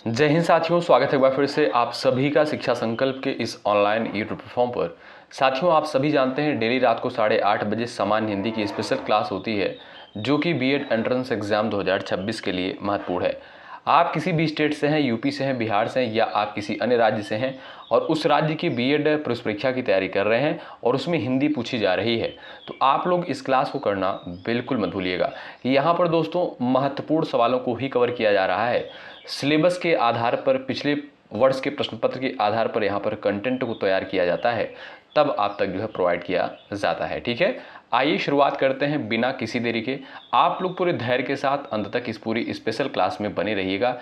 जय हिंद साथियों, स्वागत है एक बार फिर से आप सभी का शिक्षा संकल्प के इस ऑनलाइन यूट्यूब प्लेटफॉर्म पर। साथियों, आप सभी जानते हैं डेली रात को 8:30 बजे सामान्य हिंदी की स्पेशल क्लास होती है जो कि बीएड एंट्रेंस एग्जाम 2026 के लिए महत्वपूर्ण है। आप किसी भी स्टेट से हैं, यूपी से हैं, बिहार से हैं या आप किसी अन्य राज्य से हैं और उस राज्य की बीएड प्रवेश परीक्षा की तैयारी कर रहे हैं और उसमें हिंदी पूछी जा रही है, तो आप लोग इस क्लास को करना बिल्कुल मत भूलिएगा। यहाँ पर दोस्तों महत्वपूर्ण सवालों को ही कवर किया जा रहा है। सिलेबस के आधार पर, पिछले वर्ष के प्रश्न पत्र के आधार पर यहाँ पर कंटेंट को तैयार किया जाता है, तब आप तक जो है प्रोवाइड किया जाता है। ठीक है, आइए शुरुआत करते हैं बिना किसी देरी के। आप लोग पूरे धैर्य के साथ अंत तक इस पूरी स्पेशल क्लास में बने रहिएगा।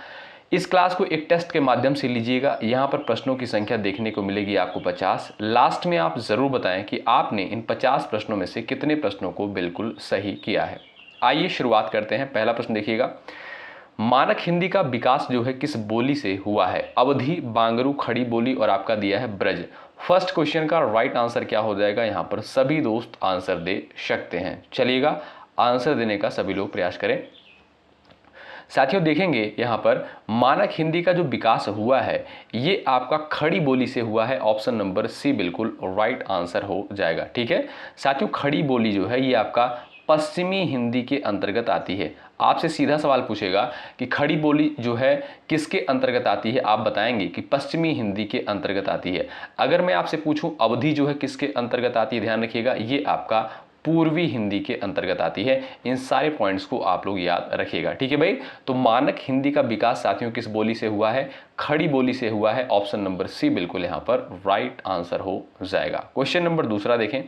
इस क्लास को एक टेस्ट के माध्यम से लीजिएगा। यहाँ पर प्रश्नों की संख्या देखने को मिलेगी आपको 50। लास्ट में आप ज़रूर बताएं कि आपने इन 50 प्रश्नों में से कितने प्रश्नों को बिल्कुल सही किया है। आइए शुरुआत करते हैं। पहला प्रश्न देखिएगा, मानक हिंदी का विकास जो है किस बोली से हुआ है? अवधी, बांगरू, खड़ी बोली और आपका दिया है ब्रज। फर्स्ट क्वेश्चन का राइट आंसर क्या हो जाएगा? यहाँ पर सभी दोस्त आंसर दे सकते हैं। चलिएगा, आंसर देने का सभी लोग प्रयास करें। साथियों देखेंगे यहाँ पर मानक हिंदी का जो विकास हुआ है ये आपका खड़ी बोली से हुआ है। ऑप्शन नंबर सी बिल्कुल राइट आंसर हो जाएगा। ठीक है साथियों, खड़ी बोली जो है ये आपका पश्चिमी हिंदी के अंतर्गत आती है। आपसे सीधा सवाल पूछेगा कि खड़ी बोली जो है किसके अंतर्गत आती है, आप बताएंगे कि पश्चिमी हिंदी के अंतर्गत आती है। अगर मैं आपसे पूछूं अवधि जो है किसके अंतर्गत आती है, ध्यान रखिएगा ये आपका पूर्वी हिंदी के अंतर्गत आती है। इन सारे पॉइंट्स को आप लोग याद रखिएगा। ठीक है भाई, तो मानक हिंदी का विकास साथियों किस बोली से हुआ है? खड़ी बोली से हुआ है। ऑप्शन नंबर सी बिल्कुल यहाँ पर राइट आंसर हो जाएगा। क्वेश्चन नंबर दूसरा देखें,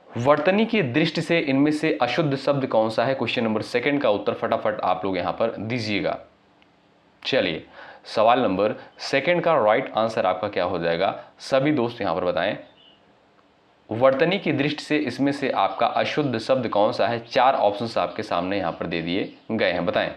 वर्तनी की दृष्टि से इनमें से अशुद्ध शब्द कौन सा है? क्वेश्चन नंबर सेकंड का उत्तर फटाफट आप लोग यहां पर दीजिएगा। चलिए, सवाल नंबर सेकंड का राइट आंसर आपका क्या हो जाएगा? सभी दोस्त यहां पर बताएं, वर्तनी की दृष्टि से इसमें से आपका अशुद्ध शब्द कौन सा है? 4 ऑप्शंस आपके सामने यहां पर दे दिए गए हैं, बताएं।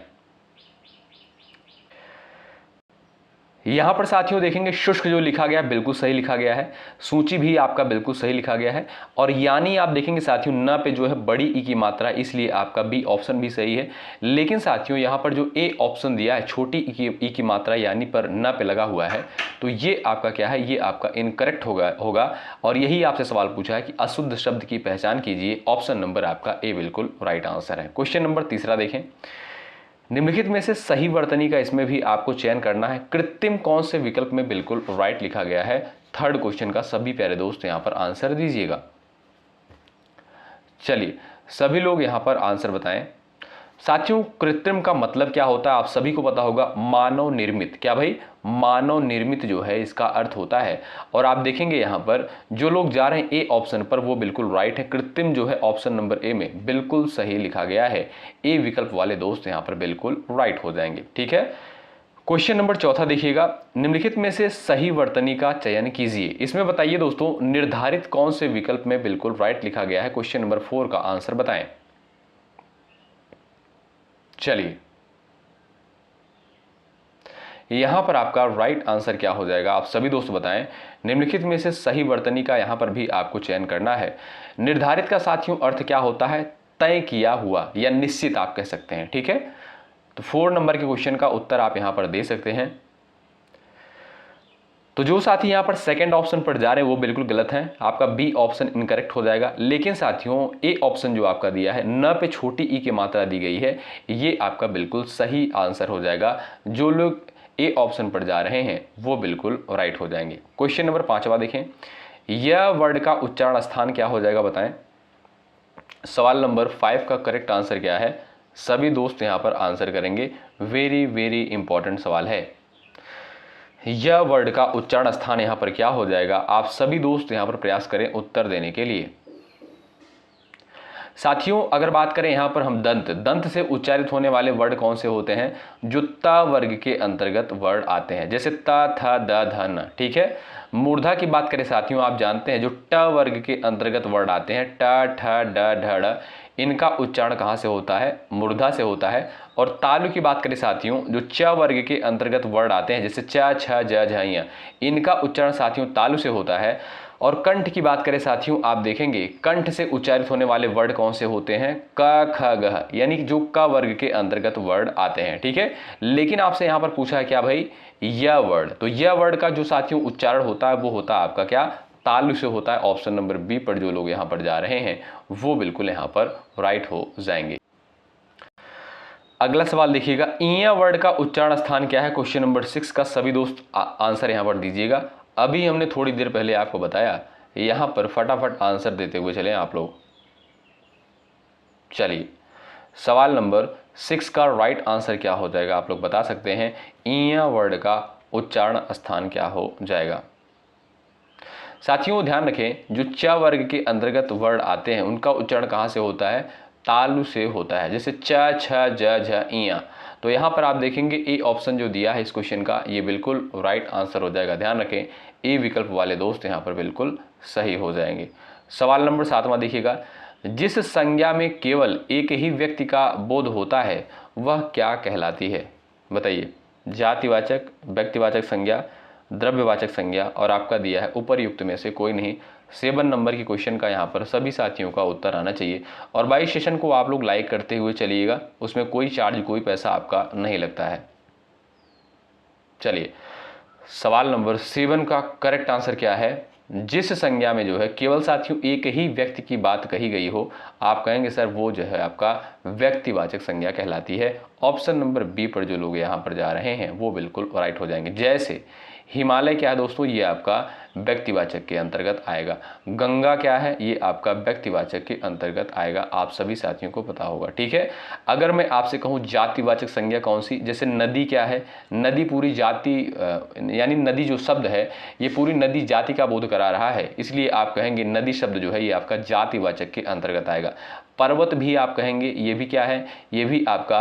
यहां पर साथियों देखेंगे शुष्क जो लिखा गया है बिल्कुल सही लिखा गया है। सूची भी आपका बिल्कुल सही लिखा गया है। और यानी आप देखेंगे साथियों न पे जो है बड़ी ई की मात्रा, इसलिए आपका बी ऑप्शन भी सही है। लेकिन साथियों यहां पर जो ए ऑप्शन दिया है छोटी ई की मात्रा यानी पर न पे लगा हुआ है, तो ये आपका क्या है? ये आपका इनकरेक्ट होगा। और यही आपसे सवाल पूछा है कि अशुद्ध शब्द की पहचान कीजिए। ऑप्शन नंबर आपका ए बिल्कुल राइट आंसर है। क्वेश्चन नंबर तीसरा देखें, निम्नलिखित में से सही वर्तनी का इसमें भी आपको चयन करना है। कृत्रिम कौन से विकल्प में बिल्कुल राइट लिखा गया है? थर्ड क्वेश्चन का सभी प्यारे दोस्त यहां पर आंसर दीजिएगा। चलिए, सभी लोग यहां पर आंसर बताएं। साथियों कृत्रिम का मतलब क्या होता है आप सभी को पता होगा, मानव निर्मित। क्या भाई? मानव निर्मित जो है इसका अर्थ होता है। और आप देखेंगे यहां पर जो लोग जा रहे हैं ए ऑप्शन पर वो बिल्कुल राइट है। कृत्रिम जो है ऑप्शन नंबर ए में बिल्कुल सही लिखा गया है। ए विकल्प वाले दोस्त यहां पर बिल्कुल राइट हो जाएंगे। ठीक है, क्वेश्चन नंबर चौथा देखिएगा, निम्नलिखित में से सही वर्तनी का चयन कीजिए। इसमें बताइए दोस्तों निर्धारित कौन से विकल्प में बिल्कुल राइट लिखा गया है? क्वेश्चन नंबर 4 का आंसर बताएं। चलिए, यहां पर आपका राइट आंसर क्या हो जाएगा? आप सभी दोस्त बताएं। निम्नलिखित में से सही वर्तनी का यहां पर भी आपको चयन करना है। निर्धारित का साथियों अर्थ क्या होता है? तय किया हुआ या निश्चित आप कह सकते हैं। ठीक है, तो 4 नंबर के क्वेश्चन का उत्तर आप यहां पर दे सकते हैं। तो जो साथी यहां पर सेकंड ऑप्शन पर जा रहे हैं वो बिल्कुल गलत हैं, आपका बी ऑप्शन इनकरेक्ट हो जाएगा। लेकिन साथियों ए ऑप्शन जो आपका दिया है न पे छोटी ई की मात्रा दी गई है, ये आपका बिल्कुल सही आंसर हो जाएगा। जो लोग ए ऑप्शन पर जा रहे हैं वो बिल्कुल राइट हो जाएंगे। क्वेश्चन नंबर 5वां देखें, यह वर्ड का उच्चारण स्थान क्या हो जाएगा? बताएं। सवाल नंबर 5 का करेक्ट आंसर क्या है? सभी दोस्त यहां पर आंसर करेंगे। वेरी वेरी इंपॉर्टेंट सवाल है। यह वर्ड का उच्चारण स्थान यहां पर क्या हो जाएगा? आप सभी दोस्त यहां पर प्रयास करें उत्तर देने के लिए। साथियों अगर बात करें यहां पर हम दंत से उच्चारित होने वाले वर्ड कौन से होते हैं? जो त वर्ग के अंतर्गत वर्ड आते हैं, जैसे त, थ, द, ध, न। ठीक है, मूर्धा की बात करें साथियों आप जानते हैं जो ट वर्ग के अंतर्गत वर्ड आते हैं, ट, ठ, ड, ढ, ड़, इनका उच्चारण कहां से होता है? मूर्धा से होता है। और तालु की बात करें साथियों जो च वर्ग के अंतर्गत वर्ड आते हैं, जैसे च, छ, ज, झ, ञ, इनका उच्चारण साथियों तालु से होता है। और कंठ की बात करें साथियों, आप देखेंगे कंठ से उच्चारित होने वाले वर्ड कौन से होते हैं, क ख ग, यानी कि जो क वर्ग के अंतर्गत वर्ड आते हैं। ठीक है, लेकिन आपसे यहां पर पूछा है क्या भाई, यह वर्ड, तो यह वर्ड का जो साथियों उच्चारण होता है वो होता है आपका क्या, तालु से होता है। ऑप्शन नंबर बी पर जो लोग यहां पर जा रहे हैं वो बिल्कुल यहां पर राइट हो जाएंगे। अगला सवाल देखिएगा, इया वर्ड का उच्चारण स्थान क्या है। क्वेश्चन नंबर 6 का सभी दोस्त आंसर यहां पर दीजिएगा। अभी हमने थोड़ी देर पहले आपको बताया, यहां पर फटाफट आंसर देते हुए चलें आप लोग। चलिए, सवाल नंबर 6 का राइट आंसर क्या हो जाएगा, आप लोग बता सकते हैं। इया वर्ड का उच्चारण स्थान क्या हो जाएगा। साथियों ध्यान रखें, जो च वर्ग के अंतर्गत वर्ड आते हैं उनका उच्चारण कहां से होता है, तालु से होता है। जैसे च, छ, ज, झ, इया। तो यहां पर आप देखेंगे ए ऑप्शन जो दिया है इस क्वेश्चन का, ये बिल्कुल राइट आंसर हो जाएगा। ध्यान रखें, ए विकल्प वाले दोस्त यहां पर बिल्कुल सही हो जाएंगे। सवाल नंबर 7वां देखिएगा, जिस संज्ञा में केवल एक ही व्यक्ति का बोध होता है वह क्या कहलाती है। बताइए, जातिवाचक, व्यक्तिवाचक संज्ञा, द्रव्यवाचक संज्ञा, और आपका दिया है उपर्युक्त में से कोई नहीं। 7 नंबर की क्वेश्चन का यहाँ पर सभी साथियों का उत्तर आना चाहिए। और भाई सेशन को आप लोग लाइक करते हुए चलिएगा, उसमें कोई चार्ज, कोई पैसा आपका नहीं लगता है। चलिए, सवाल नंबर 7 का करेक्ट आंसर क्या है, जिस संज्ञा में जो है केवल साथियों एक ही व्यक्ति की बात कही गई हो, आप कहेंगे सर वो जो है आपका व्यक्तिवाचक संज्ञा कहलाती है। ऑप्शन नंबर बी पर जो लोग यहाँ पर जा रहे हैं वो बिल्कुल राइट हो जाएंगे। जैसे हिमालय क्या है दोस्तों, ये आपका व्यक्तिवाचक के अंतर्गत आएगा। गंगा क्या है, ये आपका व्यक्तिवाचक के अंतर्गत आएगा। आप सभी साथियों को पता होगा। ठीक है, अगर मैं आपसे कहूँ जातिवाचक संज्ञा कौन सी, जैसे नदी क्या है, नदी पूरी जाति, यानी नदी जो शब्द है ये पूरी नदी जाति का बोध करा रहा है, इसलिए आप कहेंगे नदी शब्द जो है ये आपका जातिवाचक के अंतर्गत आएगा। पर्वत भी आप कहेंगे, ये भी क्या है, ये भी आपका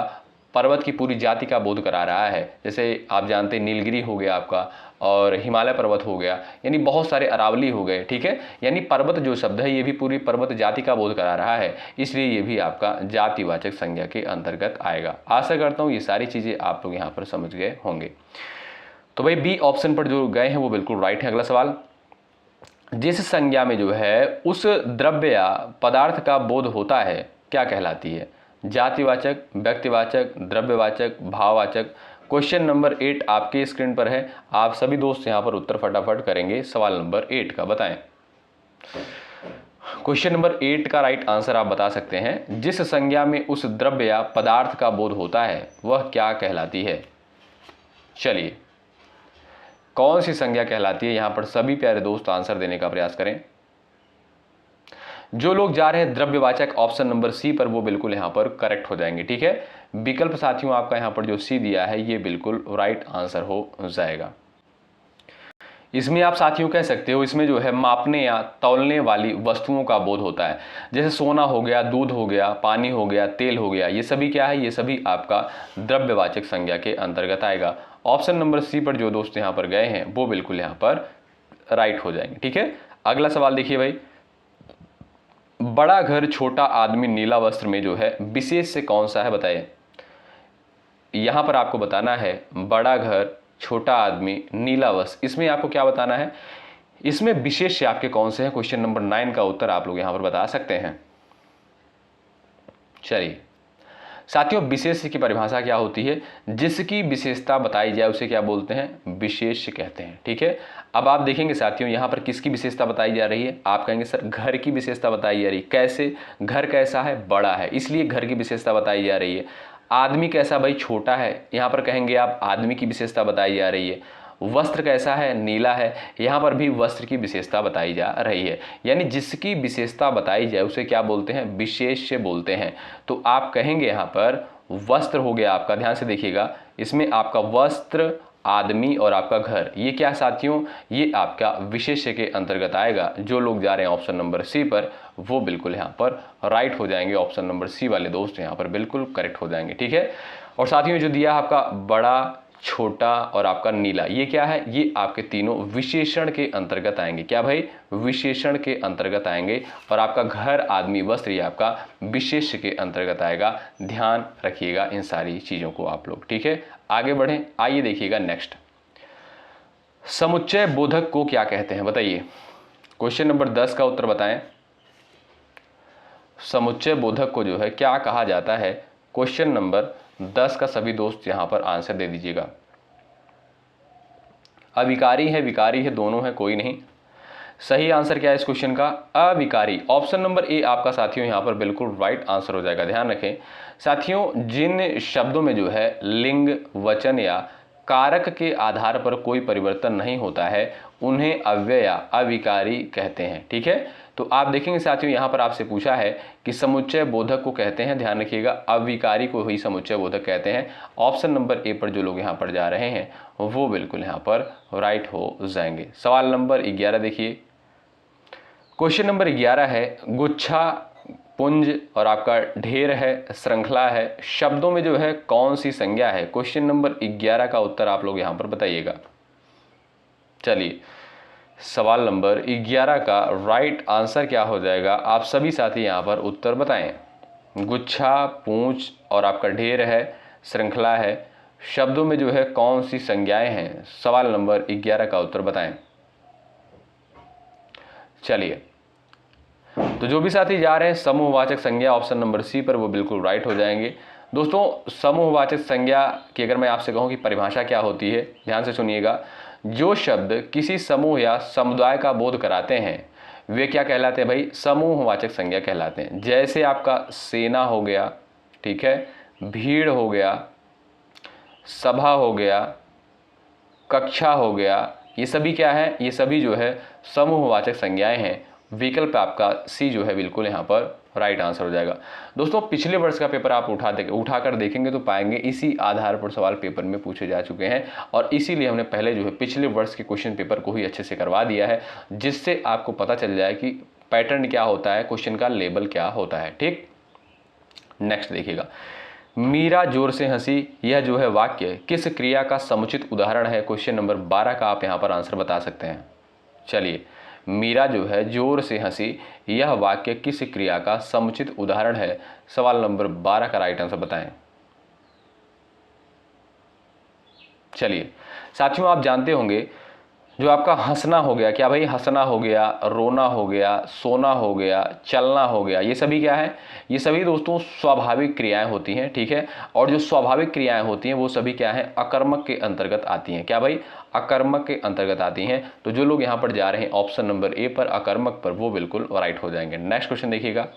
पर्वत की पूरी जाति का बोध करा रहा है। जैसे आप जानते हैं नीलगिरी हो गया आपका, और हिमालय पर्वत हो गया, यानी बहुत सारे अरावली हो गए। ठीक है, यानी पर्वत जो शब्द है ये भी पूरी पर्वत जाति का बोध करा रहा है, इसलिए ये भी आपका जातिवाचक संज्ञा के अंतर्गत आएगा। आशा करता हूँ ये सारी चीज़ें आप लोग यहाँ पर समझ गए होंगे। तो भाई बी ऑप्शन पर जो गए हैं वो बिल्कुल राइट है। अगला सवाल, जिस संज्ञा में जो है उस द्रव्य या पदार्थ का बोध होता है क्या कहलाती है। जातिवाचक, व्यक्तिवाचक, द्रव्यवाचक, भाववाचक। क्वेश्चन नंबर 8 आपके स्क्रीन पर है, आप सभी दोस्त यहां पर उत्तर फटाफट करेंगे। सवाल नंबर 8 का बताएं। क्वेश्चन नंबर 8 का राइट आंसर आप बता सकते हैं, जिस संज्ञा में उस द्रव्य या पदार्थ का बोध होता है वह क्या कहलाती है। चलिए, कौन सी संज्ञा कहलाती है, यहां पर सभी प्यारे दोस्त आंसर देने का प्रयास करें। जो लोग जा रहे हैं द्रव्यवाचक ऑप्शन नंबर सी पर वो बिल्कुल यहां पर करेक्ट हो जाएंगे। ठीक है, विकल्प साथियों आपका यहां पर जो सी दिया है ये बिल्कुल राइट आंसर हो जाएगा। इसमें आप साथियों कह सकते हो, इसमें जो है मापने या तौलने वाली वस्तुओं का बोध होता है। जैसे सोना हो गया, दूध हो गया, पानी हो गया, तेल हो गया, ये सभी क्या है, ये सभी आपका द्रव्यवाचक संज्ञा के अंतर्गत आएगा। ऑप्शन नंबर सी पर जो दोस्त यहाँ पर गए हैं वो बिल्कुल यहाँ पर राइट हो जाएंगे। ठीक है, अगला सवाल देखिए भाई, बड़ा घर छोटा आदमी नीला वस्त्र में जो है विशेष से कौन सा है, बताइए। यहां पर आपको बताना है बड़ा घर छोटा आदमी नीला वस्त्र, इसमें आपको क्या बताना है, इसमें विशेष से आपके कौन से हैं। क्वेश्चन नंबर 9 का उत्तर आप लोग यहां पर बता सकते हैं। चलिए साथियों, विशेष की परिभाषा क्या होती है, जिसकी विशेषता बताई जाए उसे क्या बोलते हैं, विशेष कहते हैं। ठीक है, अब आप देखेंगे साथियों यहाँ पर किसकी विशेषता बताई जा रही है, आप कहेंगे सर घर की विशेषता बताई जा रही है। कैसे, घर कैसा है, बड़ा है, इसलिए घर की विशेषता बताई जा रही है। आदमी कैसा, भाई छोटा है, यहाँ पर कहेंगे आप आदमी की विशेषता बताई जा रही है। वस्त्र कैसा है, नीला है, यहाँ पर भी वस्त्र की विशेषता बताई जा रही है। यानी जिसकी विशेषता बताई जाए उसे क्या बोलते हैं, विशेष से बोलते हैं। तो आप कहेंगे यहाँ पर वस्त्र हो गया आपका, ध्यान से देखिएगा, इसमें आपका वस्त्र, आदमी और आपका घर, ये क्या साथियों, ये आपका विशेष के अंतर्गत आएगा। जो लोग जा रहे हैं ऑप्शन नंबर सी पर वो बिल्कुल यहाँ पर राइट हो जाएंगे। ऑप्शन नंबर सी वाले दोस्त यहाँ पर बिल्कुल करेक्ट हो जाएंगे। ठीक है, और साथियों जो दिया आपका बड़ा, छोटा और आपका नीला, ये क्या है, ये आपके तीनों विशेषण के अंतर्गत आएंगे। क्या भाई, विशेषण के अंतर्गत आएंगे। और आपका घर, आदमी, वस्त्र ये आपका विशेष के अंतर्गत आएगा। ध्यान रखिएगा इन सारी चीजों को आप लोग। ठीक है, आगे बढ़ें, आइए देखिएगा नेक्स्ट, समुच्चय बोधक को क्या कहते हैं, बताइए। क्वेश्चन नंबर 10 का उत्तर बताएं। समुच्चय बोधक को जो है क्या कहा जाता है? क्वेश्चन नंबर 10 का सभी दोस्त यहां पर आंसर दे दीजिएगा। अविकारी है, विकारी है, दोनों है, कोई नहीं। सही आंसर क्या है इस क्वेश्चन का? अविकारी। ऑप्शन नंबर ए आपका साथियों यहां पर बिल्कुल राइट आंसर हो जाएगा। ध्यान रखें साथियों, जिन शब्दों में जो है लिंग, वचन या कारक के आधार पर कोई परिवर्तन नहीं होता है उन्हें अव्यय या अविकारी कहते हैं। ठीक है, तो आप देखेंगे साथियों यहां पर आपसे पूछा है कि समुच्चय बोधक को कहते हैं, ध्यान रखिएगा अविकारी को ही समुच्चय बोधक कहते हैं। ऑप्शन नंबर ए पर जो लोग यहां पर जा रहे हैं वो बिल्कुल यहां पर राइट हो जाएंगे। सवाल नंबर 11 देखिए। क्वेश्चन नंबर 11 है, गुच्छा, पुंज और आपका ढेर है, श्रृंखला है, शब्दों में जो है कौन सी संज्ञा है? क्वेश्चन नंबर 11 का उत्तर आप लोग यहां पर बताइएगा। चलिए, सवाल नंबर 11 का राइट आंसर क्या हो जाएगा? आप सभी साथी यहां पर उत्तर बताएं। गुच्छा, पूंछ और आपका ढेर है, श्रृंखला है, शब्दों में जो है कौन सी संज्ञाएं हैं? सवाल नंबर 11 का उत्तर बताएं। चलिए, तो जो भी साथी जा रहे हैं समूहवाचक संज्ञा ऑप्शन नंबर सी पर वो बिल्कुल राइट हो जाएंगे। दोस्तों, समूहवाचक संज्ञा की अगर मैं आपसे कहूं कि परिभाषा क्या होती है, ध्यान से सुनिएगा। जो शब्द किसी समूह या समुदाय का बोध कराते हैं वे क्या कहलाते हैं भाई? समूहवाचक संज्ञा कहलाते हैं। जैसे आपका सेना हो गया, ठीक है, भीड़ हो गया, सभा हो गया, कक्षा हो गया, ये सभी क्या है? ये सभी जो है समूहवाचक संज्ञाएं हैं। विकल्प आपका सी जो है बिल्कुल यहाँ पर राइट आंसर हो जाएगा। दोस्तों, पिछले वर्ष का पेपर आप उठाकर देखेंगे तो पाएंगे इसी आधार पर सवाल पेपर में पूछे जा चुके हैं और इसीलिए हमने पहले जो है पिछले वर्ष के क्वेश्चन पेपर को ही अच्छे से करवा दिया है, जिससे आपको पता चल जाए कि पैटर्न क्या होता है, क्वेश्चन का लेवल क्या होता है। ठीक, नेक्स्ट देखिएगा। मीरा जोर से हंसी, यह जो है वाक्य किस क्रिया का समुचित उदाहरण है? क्वेश्चन नंबर 12 का आप यहाँ पर आंसर बता सकते हैं। चलिए, मीरा जो है जोर से हंसी, यह वाक्य किस क्रिया का समुचित उदाहरण है? सवाल नंबर 12 का राइट आंसर बताएं। चलिए साथियों, आप जानते होंगे जो आपका हंसना हो गया, क्या भाई? हंसना हो गया, रोना हो गया, सोना हो गया, चलना हो गया, ये सभी क्या है? ये सभी दोस्तों स्वाभाविक क्रियाएं होती हैं। ठीक है, और जो स्वाभाविक क्रियाएं होती हैं वो सभी क्या है? अकर्मक के अंतर्गत आती हैं। क्या भाई? अकर्मक के अंतर्गत आती हैं। तो जो लोग यहाँ पर जा रहे हैं ऑप्शन नंबर ए पर अकर्मक पर वो बिल्कुल राइट हो जाएंगे। नेक्स्ट क्वेश्चन देखिएगा।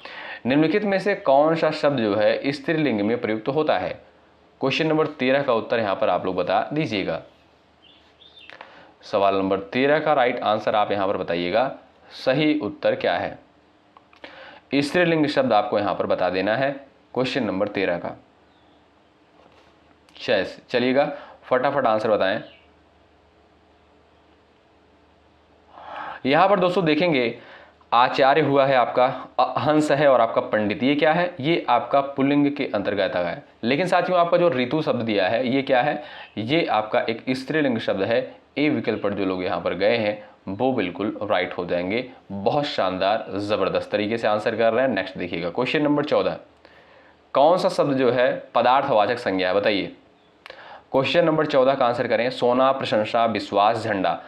निम्नलिखित में से कौन सा शब्द जो है स्त्रीलिंग में प्रयुक्त होता है? क्वेश्चन नंबर 13 का उत्तर यहाँ पर आप लोग बता दीजिएगा। सवाल नंबर 13 का राइट आंसर आप यहां पर बताइएगा। सही उत्तर क्या है? स्त्रीलिंग शब्द आपको यहां पर बता देना है क्वेश्चन नंबर 13 का। चलिएगा, फटाफट आंसर बताएं। यहां पर दोस्तों देखेंगे आचार्य हुआ है आपका, हंस है और आपका पंडित, ये क्या है? ये आपका पुल्लिंग के अंतर्गत है। लेकिन साथियों आपका जो ऋतु शब्द दिया है ये क्या है? ये आपका एक स्त्रीलिंग शब्द है। ए विकल्प पर जो लोग यहाँ पर गए हैं वो बिल्कुल राइट हो जाएंगे। बहुत शानदार, जबरदस्त तरीके से आंसर कर रहे हैं। नेक्स्ट देखिएगा, क्वेश्चन नंबर 14। कौन सा शब्द जो है पदार्थवाचक संज्ञा है? बताइए। क्वेश्चन नंबर 14 का आंसर करें। सोना, प्रशंसा, विश्वास, झंडा।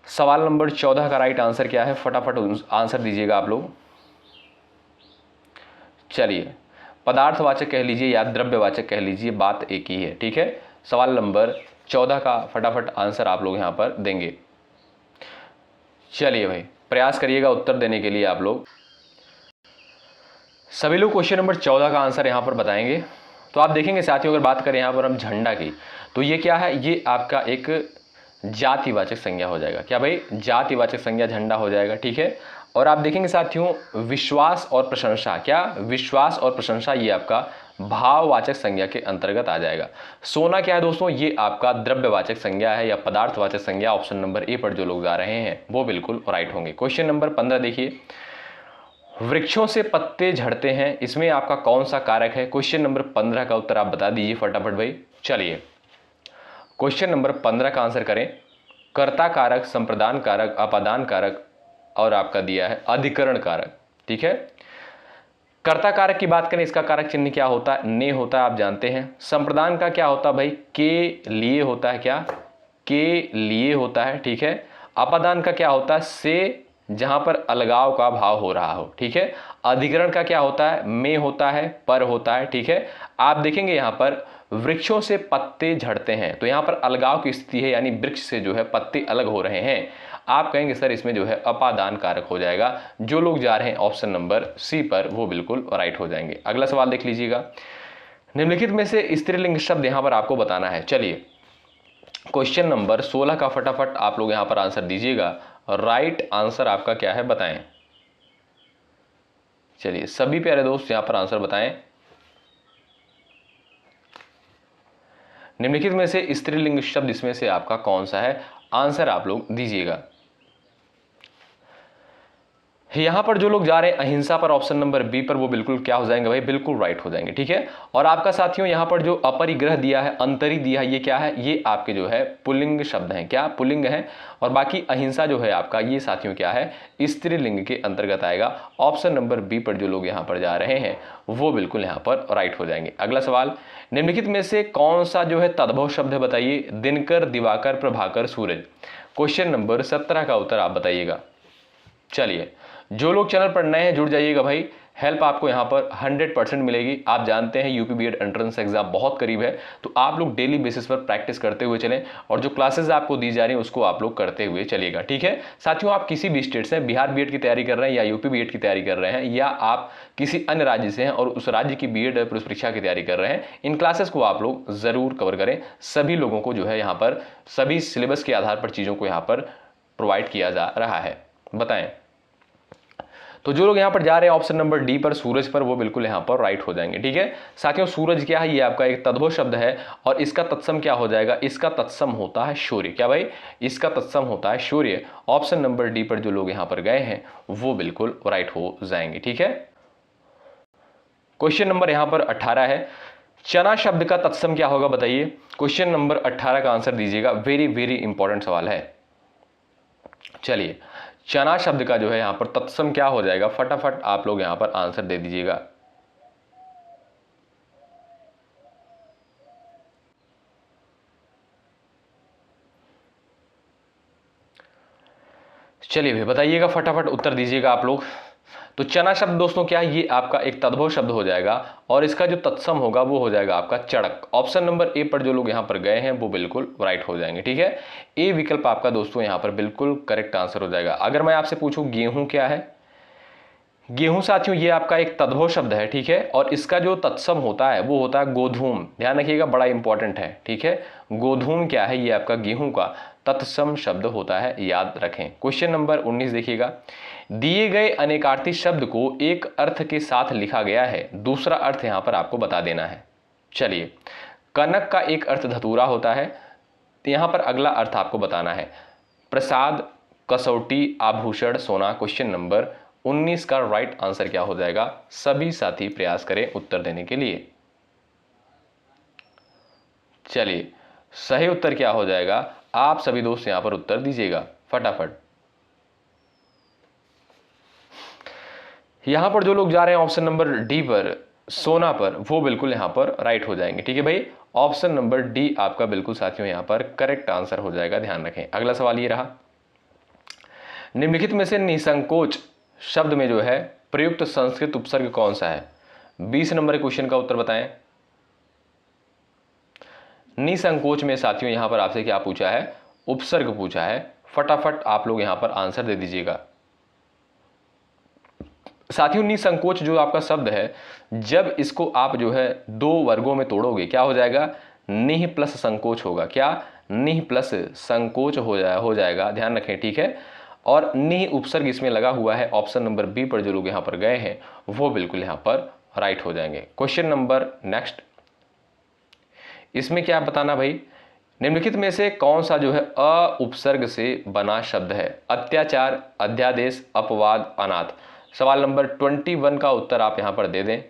सवाल नंबर 14 का राइट आंसर क्या है? फटाफट आंसर दीजिएगा आप लोग। चलिए, पदार्थवाचक कह लीजिए या द्रव्यवाचक कह लीजिए, बात एक ही है। ठीक है, सवाल नंबर 14 का फटाफट आंसर आप लोग यहां पर देंगे। चलिए भाई, प्रयास करिएगा उत्तर देने के लिए। आप लोग सभी लोग क्वेश्चन नंबर 14 का आंसर यहां पर बताएंगे। तो आप देखेंगे साथियों, अगर बात करें यहां पर हम झंडा की, तो ये क्या है? ये आपका एक जातिवाचक संज्ञा हो जाएगा। क्या भाई? जातिवाचक संज्ञा झंडा हो जाएगा। ठीक है, और आप देखेंगे साथियों विश्वास और प्रशंसा, क्या? विश्वास और प्रशंसा ये आपका भाववाचक संज्ञा के अंतर्गत आ जाएगा। सोना क्या है दोस्तों? ये आपका द्रव्यवाचक संज्ञा है या पदार्थवाचक संज्ञा। ऑप्शन नंबर ए पर जो लोग जा रहे हैं वो बिल्कुल राइट होंगे। क्वेश्चन नंबर 15 देखिए। वृक्षों से पत्ते झड़ते हैं, इसमें आपका कौन सा कारक है? क्वेश्चन नंबर 15 का उत्तर आप बता दीजिए फटाफट भाई। चलिए, क्वेश्चन नंबर 15 का आंसर करें। कर्ता कारक, संप्रदान कारक, अपादान कारक और आपका दिया है अधिकरण कारक। ठीक है, कर्ता कारक की बात करें, इसका कारक चिन्ह क्या होता है? ने होता है, आप जानते हैं। संप्रदान का क्या होता है भाई? के लिए होता है। क्या? के लिए होता है। ठीक है, अपादान का क्या होता है? से जहां पर अलगाव का भाव हो रहा हो, ठीक है। अधिकरण का क्या होता है, में होता है, पर होता है, ठीक है। आप देखेंगे यहां पर वृक्षों से पत्ते झड़ते हैं, तो यहां पर अलगाव की स्थिति है, यानी वृक्ष से जो है पत्ते अलग हो रहे हैं। आप कहेंगे सर इसमें जो है अपादान कारक हो जाएगा। जो लोग जा रहे हैं ऑप्शन नंबर सी पर वो बिल्कुल राइट हो जाएंगे। अगला सवाल देख लीजिएगा, निम्नलिखित में से स्त्रीलिंग शब्द यहां पर आपको बताना है। चलिए क्वेश्चन नंबर 16 का फटाफट आप लोग यहां पर आंसर दीजिएगा। राइट आंसर आपका क्या है बताएं। चलिए सभी प्यारे दोस्त यहां पर आंसर बताएं। निम्नलिखित में से स्त्रीलिंग शब्द इसमें से आपका कौन सा है, आंसर आप लोग दीजिएगा। यहां पर जो लोग जा रहे हैं अहिंसा पर ऑप्शन नंबर बी पर, वो बिल्कुल क्या हो जाएंगे भाई, बिल्कुल राइट हो जाएंगे, ठीक है। और आपका साथियों यहां पर जो अपरिग्रह दिया है, अंतरी दिया है, ये क्या है, ये आपके जो है पुल्लिंग शब्द हैं, क्या पुल्लिंग है। और बाकी अहिंसा जो है आपका, ये साथियों क्या है, स्त्रीलिंग के अंतर्गत आएगा। ऑप्शन नंबर बी पर जो लोग यहां पर जा रहे हैं वो बिल्कुल यहां पर राइट हो जाएंगे। अगला सवाल, निम्नलिखित में से कौन सा जो है तद्भव शब्द है बताइए। दिनकर, दिवाकर, प्रभाकर, सूरज। क्वेश्चन नंबर 17 का उत्तर आप बताइएगा। चलिए जो लोग चैनल पर नए हैं जुड़ जाइएगा भाई, हेल्प आपको यहाँ पर 100% मिलेगी। आप जानते हैं यूपी बीएड एंट्रेंस एग्जाम बहुत करीब है, तो आप लोग डेली बेसिस पर प्रैक्टिस करते हुए चलें और जो क्लासेस आपको दी जा रही हैं उसको आप लोग करते हुए चलिएगा, ठीक है। साथियों आप किसी भी स्टेट से बिहार बीएड की तैयारी कर रहे हैं या यूपी बीएड की तैयारी कर रहे हैं, या आप किसी अन्य राज्य से हैं और उस राज्य की बीएड पुलिस परीक्षा की तैयारी कर रहे हैं, इन क्लासेस को आप लोग जरूर कवर करें। सभी लोगों को जो है यहाँ पर सभी सिलेबस के आधार पर चीज़ों को यहाँ पर प्रोवाइड किया जा रहा है। बताएं तो जो लोग यहां पर जा रहे हैं ऑप्शन नंबर डी पर, सूरज पर, वो बिल्कुल यहां पर राइट हो जाएंगे, ठीक है। साथियों सूरज क्या है, ये आपका एक तद्भव शब्द है और इसका तत्सम क्या हो जाएगा, इसका तत्सम होता है शौर्य। क्या भाई, इसका तत्सम होता है शौर्य। ऑप्शन नंबर डी पर जो लोग यहां पर गए हैं वो बिल्कुल राइट हो जाएंगे, ठीक है। क्वेश्चन नंबर यहां पर 18 है, चना शब्द का तत्सम क्या होगा बताइए। क्वेश्चन नंबर 18 का आंसर दीजिएगा, वेरी वेरी इंपॉर्टेंट सवाल है। चलिए चना शब्द का जो है यहां पर तत्सम क्या हो जाएगा, फटाफट आप लोग यहां पर आंसर दे दीजिएगा। चलिए भाई बताइएगा, फटाफट उत्तर दीजिएगा आप लोग। तो चना शब्द दोस्तों क्या है, ये आपका एक तद्भव शब्द हो जाएगा और इसका जो तत्सम होगा वो हो जाएगा आपका चड़क। ऑप्शन नंबर ए पर जो लोग यहां पर गए हैं वो बिल्कुल राइट हो जाएंगे, ठीक है। ए विकल्प आपका दोस्तों यहां पर बिल्कुल करेक्ट आंसर हो जाएगा। अगर मैं आपसे पूछूं गेहूं क्या है, गेहूं साथियों ये आपका एक तद्भव शब्द है, ठीक है। और इसका जो तत्सम होता है वो होता है गोधूम। ध्यान रखिएगा, बड़ा इंपॉर्टेंट है, ठीक है। गोधूम क्या है, ये आपका गेहूं का तत्सम शब्द होता है, याद रखें। क्वेश्चन नंबर 19 देखिएगा, दिए गए अनेकार्थी शब्द को एक अर्थ के साथ लिखा गया है, दूसरा अर्थ यहां पर आपको बता देना है। चलिए कनक का एक अर्थ धतूरा होता है, यहां पर अगला अर्थ आपको बताना है प्रसाद, कसौटी, आभूषण, सोना। क्वेश्चन नंबर 19 का राइट आंसर क्या हो जाएगा, सभी साथी प्रयास करें उत्तर देने के लिए। चलिए सही उत्तर क्या हो जाएगा, आप सभी दोस्त यहां पर उत्तर दीजिएगा फटाफट। यहां पर जो लोग जा रहे हैं ऑप्शन नंबर डी पर, सोना पर, वो बिल्कुल यहां पर राइट हो जाएंगे, ठीक है भाई। ऑप्शन नंबर डी आपका बिल्कुल साथियों यहां पर करेक्ट आंसर हो जाएगा, ध्यान रखें। अगला सवाल ये रहा, निम्नलिखित में से निसंकोच शब्द में जो है प्रयुक्त संस्कृत उपसर्ग कौन सा है। 20 नंबर क्वेश्चन का उत्तर बताएं। निसंकोच में साथियों यहां पर आपसे क्या पूछा है, उपसर्ग पूछा है। फटाफट आप लोग यहां पर आंसर दे दीजिएगा। साथियों निसंकोच जो आपका शब्द है, जब इसको आप जो है दो वर्गों में तोड़ोगे क्या हो जाएगा, निह प्लस संकोच होगा। क्या, निह प्लस संकोच हो जाएगा, ध्यान रखें, ठीक है। और निह उपसर्ग इसमें लगा हुआ है। ऑप्शन नंबर बी पर जो लोग यहां पर गए हैं वो बिल्कुल यहां पर राइट हो जाएंगे। क्वेश्चन नंबर नेक्स्ट, इसमें क्या बताना भाई, निम्नलिखित में से कौन सा जो है अ उपसर्ग से बना शब्द है। अत्याचार, अध्यादेश, अपवाद, अनाथ। सवाल नंबर 21 का उत्तर आप यहां पर दे दें।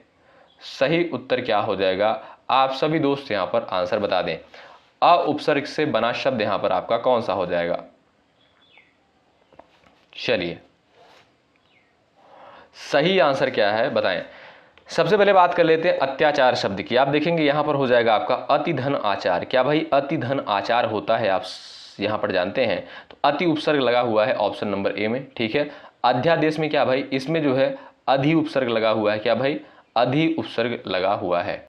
सही उत्तर क्या हो जाएगा, आप सभी दोस्त यहां पर आंसर बता दें। अ उपसर्ग से बना शब्द यहां पर आपका कौन सा हो जाएगा। चलिए सही आंसर क्या है बताएं। सबसे पहले बात कर लेते हैं अत्याचार शब्द की। आप देखेंगे यहां पर हो जाएगा आपका अति धन आचार। क्या भाई, अति धन आचार होता है, आप यहां पर जानते हैं। तो अति उपसर्ग लगा हुआ है ऑप्शन नंबर ए में, ठीक है। अध्यादेश में क्या भाई, इसमें जो है अधि उपसर्ग लगा हुआ है। क्या भाई, अधि उपसर्ग लगा हुआ है।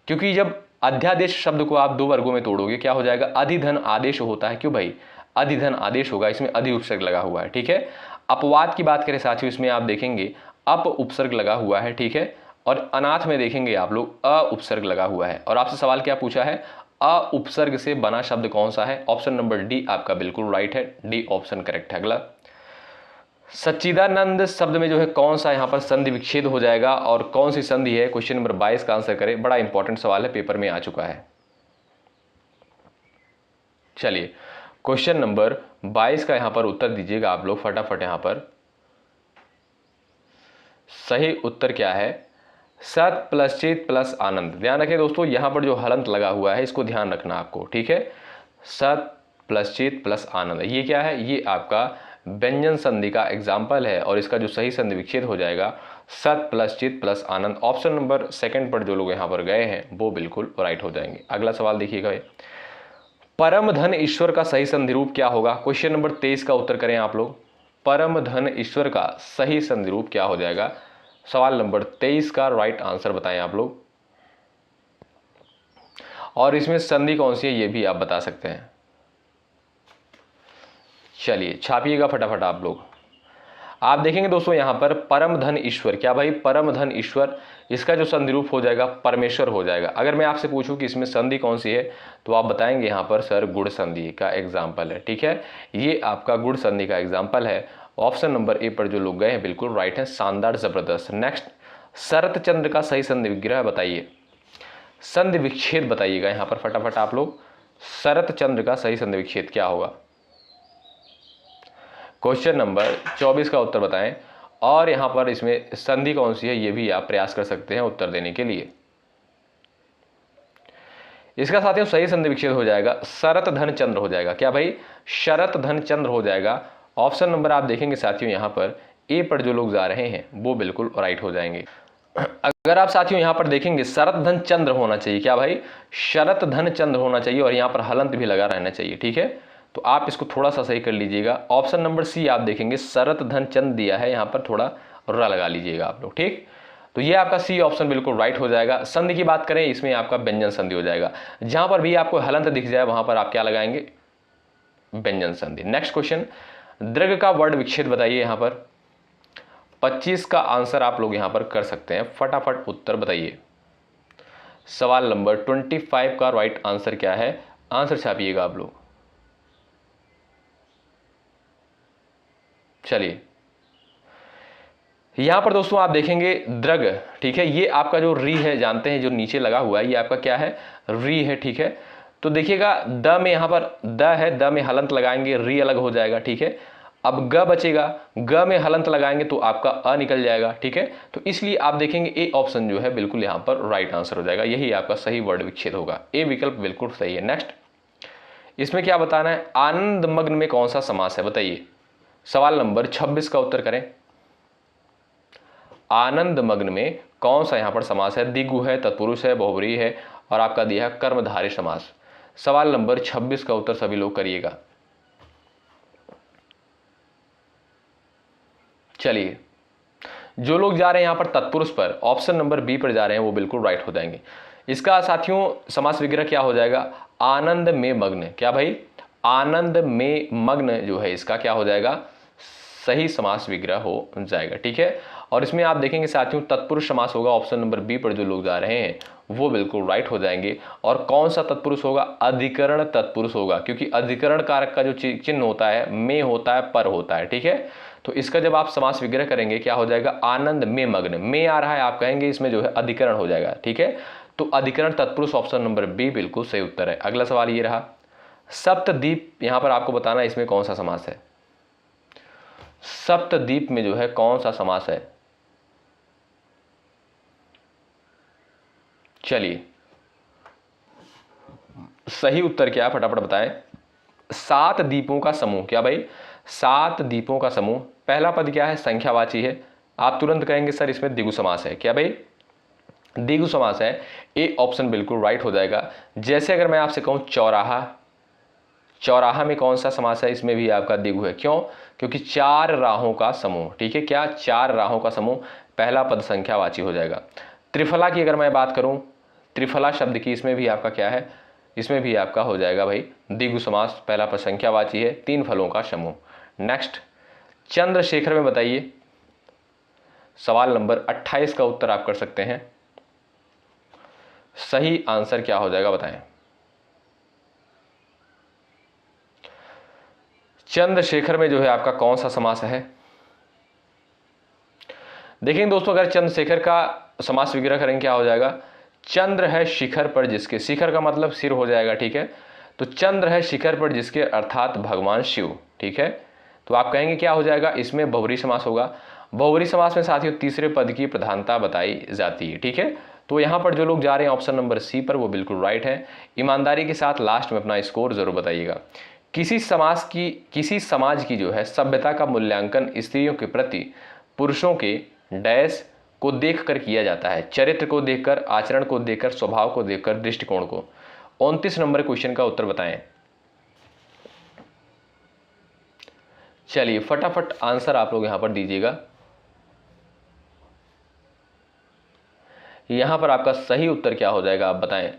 क्योंकि जब अध्यादेश शब्द को आप दो वर्गों में तोड़ोगे क्या हो जाएगा, अधिधन आदेश होता है। क्यों भाई, अधिधन आदेश होगा, इसमें अधि उपसर्ग लगा हुआ है। ठीक है। अपवाद की बात करें साथियों, इसमें आप देखेंगे अप उपसर्ग लगा हुआ है। ठीक है। और अनाथ में देखेंगे आप लोग अ उपसर्ग लगा हुआ है। और आपसे सवाल क्या पूछा है, अ उपसर्ग से बना शब्द कौन सा है। ऑप्शन नंबर डी आपका बिल्कुल राइट है, डी ऑप्शन करेक्ट है। अगला, सच्चिदानंद शब्द में जो है कौन सा यहां पर संधि विच्छेद हो जाएगा और कौन सी संधि है। क्वेश्चन नंबर 22 का आंसर करें, बड़ा इंपॉर्टेंट सवाल है, पेपर में आ चुका है। चलिए क्वेश्चन नंबर 22 का यहां पर उत्तर दीजिएगा आप लोग फटाफट। यहां पर सही उत्तर क्या है, सत प्लस चित प्लस आनंद। ध्यान रखें दोस्तों, यहां पर जो हलंत लगा हुआ है इसको ध्यान रखना आपको। ठीक है, सत प्लस चित प्लस आनंद, ये क्या है, ये आपका व्यंजन संधि का एग्जाम्पल है। और इसका जो सही संधि विच्छेद हो जाएगा सत प्लस चित प्लस आनंद। ऑप्शन नंबर सेकंड पर जो लोग यहां पर गए हैं वो बिल्कुल राइट हो जाएंगे। अगला सवाल देखिएगा, परम धन ईश्वर का सही संधि रूप क्या होगा। क्वेश्चन नंबर 23 का उत्तर करें आप लोग, परम धन ईश्वर का सही संधि रूप क्या हो जाएगा। सवाल नंबर 23 का राइट आंसर बताएं आप लोग, और इसमें संधि कौन सी है ये भी आप बता सकते हैं। चलिए छापिएगा फटाफट आप लोग। आप देखेंगे दोस्तों यहां पर परम धन ईश्वर, क्या भाई, परम धन ईश्वर, इसका जो संधि रूप हो जाएगा परमेश्वर हो जाएगा। अगर मैं आपसे पूछूं कि इसमें संधि कौन सी है तो आप बताएंगे यहां पर सर गुण संधि का एग्जाम्पल है। ठीक है, ये आपका गुण संधि का एग्जाम्पल है। ऑप्शन नंबर ए पर जो लोग गए हैं बिल्कुल राइट है, शानदार, जबरदस्त। नेक्स्ट, शरत चंद्र का सही संधि विग्रह बताइए, संधि विच्छेद बताइएगा यहां पर फटाफट आप लोग। शरत चंद्र का सही संधि विच्छेद क्या होगा। क्वेश्चन नंबर 24 का उत्तर बताएं, और यहां पर इसमें संधि कौन सी है ये भी आप प्रयास कर सकते हैं उत्तर देने के लिए। इसका साथियों सही संधि विच्छेद हो जाएगा शरत धन चंद्र हो जाएगा। क्या भाई, शरत धन चंद्र हो जाएगा। ऑप्शन नंबर आप देखेंगे साथियों यहां पर ए पर जो लोग जा रहे हैं वो बिल्कुल राइट हो जाएंगे। अगर आप साथियों यहां पर देखेंगे शरत धन चंद्र होना चाहिए। क्या भाई, शरत धन चंद्र होना चाहिए, और यहां पर हलंत भी लगा रहना चाहिए। ठीक है, तो आप इसको थोड़ा सा सही कर लीजिएगा। ऑप्शन नंबर सी आप देखेंगे शरत धन चंद्र दिया है, यहां पर थोड़ा र लगा लीजिएगा आप लोग। ठीक, तो ये आपका सी ऑप्शन बिल्कुल राइट हो जाएगा। संधि की बात करें, इसमें आपका व्यंजन संधि हो जाएगा। जहां पर भी आपको हलंत दिख जाए वहां पर आप क्या लगाएंगे, व्यंजन संधि। नेक्स्ट क्वेश्चन, दीर्घ का वर्ड विच्छेद बताइए। यहां पर 25 का आंसर आप लोग यहां पर कर सकते हैं, फटाफट उत्तर बताइए। सवाल नंबर 25 का राइट आंसर क्या है, आंसर छापिएगा आप लोग। चलिए यहां पर दोस्तों आप देखेंगे द्रग, ठीक है, ये आपका जो री है जानते हैं जो नीचे लगा हुआ है ये आपका क्या है, री है। ठीक है, तो देखिएगा द में यहां पर द है, द में हलंत लगाएंगे री अलग हो जाएगा। ठीक है, अब ग बचेगा, ग में हलंत लगाएंगे तो आपका अ निकल जाएगा। ठीक है, तो इसलिए आप देखेंगे ए ऑप्शन जो है बिल्कुल यहां पर राइट आंसर हो जाएगा, यही आपका सही वर्ड विच्छेद होगा, ए विकल्प बिल्कुल सही है। नेक्स्ट, इसमें क्या बताना है, आनंद मग्न में कौन सा समास है बताइए। सवाल नंबर 26 का उत्तर करें, आनंद मग्न में कौन सा यहां पर समास है, दिगु है, तत्पुरुष है, बहुव्रीहि है, और आपका दिया है कर्मधारय समास। सवाल नंबर 26 का उत्तर सभी लोग करिएगा। चलिए जो लोग जा रहे हैं यहां पर तत्पुरुष पर, ऑप्शन नंबर बी पर जा रहे हैं वो बिल्कुल राइट हो जाएंगे। इसका साथियों समास विग्रह क्या हो जाएगा, आनंद में मग्न। क्या भाई, आनंद में मग्न जो है इसका क्या हो जाएगा, सही समास विग्रह हो जाएगा। ठीक है, और इसमें आप देखेंगे साथियों तत्पुरुष समास होगा। ऑप्शन नंबर बी पर जो लोग जा रहे हैं वो बिल्कुल राइट हो जाएंगे। और कौन सा तत्पुरुष होगा, अधिकरण तत्पुरुष होगा, क्योंकि अधिकरण कारक का जो चिन्ह होता है में होता है, पर होता है। ठीक है, तो इसका जब आप समास विग्रह करेंगे क्या हो जाएगा, आनंद में मग्न, में आ रहा है आप कहेंगे इसमें जो है अधिकरण हो जाएगा। ठीक है, तो अधिकरण तत्पुरुष ऑप्शन नंबर बी बिल्कुल सही उत्तर है। अगला सवाल ये रहा, सप्तद्वीप, यहां पर आपको बताना है इसमें कौन सा समास है, सप्तद्वीप में जो है कौन सा समास है। चलिए सही उत्तर क्या है फटाफट बताएं, 7 द्वीपों का समूह। क्या भाई, 7 द्वीपों का समूह। पहला पद क्या है, संख्यावाची है, आप तुरंत कहेंगे सर इसमें द्विगु समास है। क्या भाई, द्विगु समास है, ए ऑप्शन बिल्कुल राइट हो जाएगा। जैसे अगर मैं आपसे कहूं चौराहा, चौराहा में कौन सा समास है, इसमें भी आपका द्विगु है। क्यों? क्योंकि 4 राहों का समूह, ठीक है, क्या 4 राहों का समूह, पहला पद संख्यावाची हो जाएगा। त्रिफला की अगर मैं बात करूं, त्रिफला शब्द की, इसमें भी आपका क्या है, इसमें भी आपका हो जाएगा भाई द्विगु समास, पहला पद संख्यावाची है, 3 फलों का समूह। नेक्स्ट, चंद्रशेखर में बताइए, सवाल नंबर 28 का उत्तर आप कर सकते हैं। सही आंसर क्या हो जाएगा बताएं। चंद्रशेखर में जो है आपका कौन सा समास है? देखेंगे दोस्तों, अगर चंद्रशेखर का समास विग्रह करेंगे क्या हो जाएगा, चंद्र है शिखर पर जिसके, शिखर का मतलब सिर हो जाएगा, ठीक है, तो चंद्र है शिखर पर जिसके अर्थात भगवान शिव, ठीक है, तो आप कहेंगे क्या हो जाएगा, इसमें बहुब्रीहि समास होगा। बहुब्रीहि समास में साथियों तीसरे पद की प्रधानता बताई जाती है, ठीक है, तो यहां पर जो लोग जा रहे हैं ऑप्शन नंबर सी पर, वो बिल्कुल राइट है। ईमानदारी के साथ लास्ट में अपना स्कोर जरूर बताइएगा। किसी समाज की जो है सभ्यता का मूल्यांकन स्त्रियों के प्रति पुरुषों के डैश को देखकर किया जाता है, चरित्र को देखकर, आचरण को देखकर, स्वभाव को देखकर, दृष्टिकोण को। 29 नंबर क्वेश्चन का उत्तर बताएं। चलिए फटाफट आंसर आप लोग यहां पर दीजिएगा। यहां पर आपका सही उत्तर क्या हो जाएगा आप बताएं।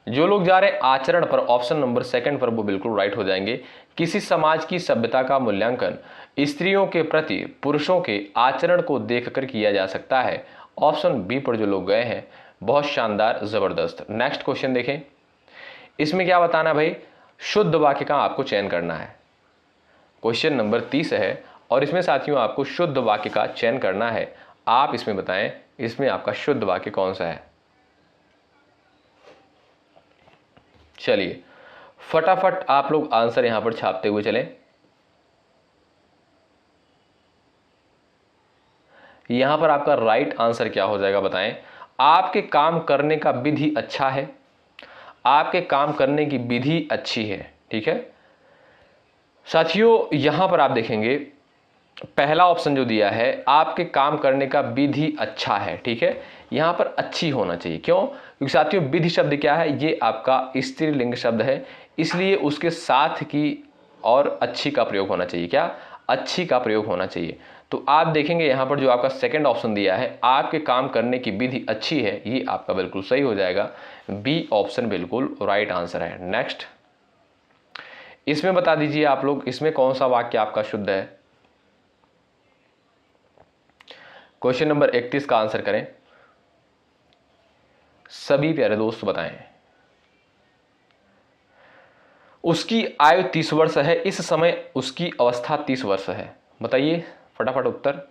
जो लोग जा रहे हैं आचरण पर, ऑप्शन नंबर सेकंड पर, वो बिल्कुल राइट हो जाएंगे। किसी समाज की सभ्यता का मूल्यांकन स्त्रियों के प्रति पुरुषों के आचरण को देखकर किया जा सकता है, ऑप्शन बी पर जो लोग गए हैं, बहुत शानदार, जबरदस्त। नेक्स्ट क्वेश्चन देखें, इसमें क्या बताना भाई, शुद्ध वाक्य का आपको चयन करना है। क्वेश्चन नंबर 30 है और इसमें साथियों आपको शुद्ध वाक्य का चयन करना है। आप इसमें बताएं, इसमें आपका शुद्ध वाक्य कौन सा है। चलिए फटाफट आप लोग आंसर यहां पर छापते हुए चलें। यहां पर आपका राइट आंसर क्या हो जाएगा बताएं। आपके काम करने का विधि अच्छा है, आपके काम करने की विधि अच्छी है, ठीक है साथियों। यहां पर आप देखेंगे पहला ऑप्शन जो दिया है, आपके काम करने का विधि अच्छा है, ठीक है, यहां पर अच्छी होना चाहिए। क्यों? क्योंकि साथियों विधि शब्द क्या है, ये आपका स्त्रीलिंग शब्द है, इसलिए उसके साथ की और अच्छी का प्रयोग होना चाहिए। क्या? अच्छी का प्रयोग होना चाहिए। तो आप देखेंगे यहां पर जो आपका सेकंड ऑप्शन दिया है, आपके काम करने की विधि अच्छी है, ये आपका बिल्कुल सही हो जाएगा। बी ऑप्शन बिल्कुल राइट आंसर है। नेक्स्ट, इसमें बता दीजिए आप लोग, इसमें कौन सा वाक्य आपका शुद्ध है। क्वेश्चन नंबर 31 का आंसर करें। सभी प्यारे दोस्त बताएं। उसकी आयु 30 वर्ष है, इस समय उसकी अवस्था 30 वर्ष है। बताइए फटाफट उत्तर।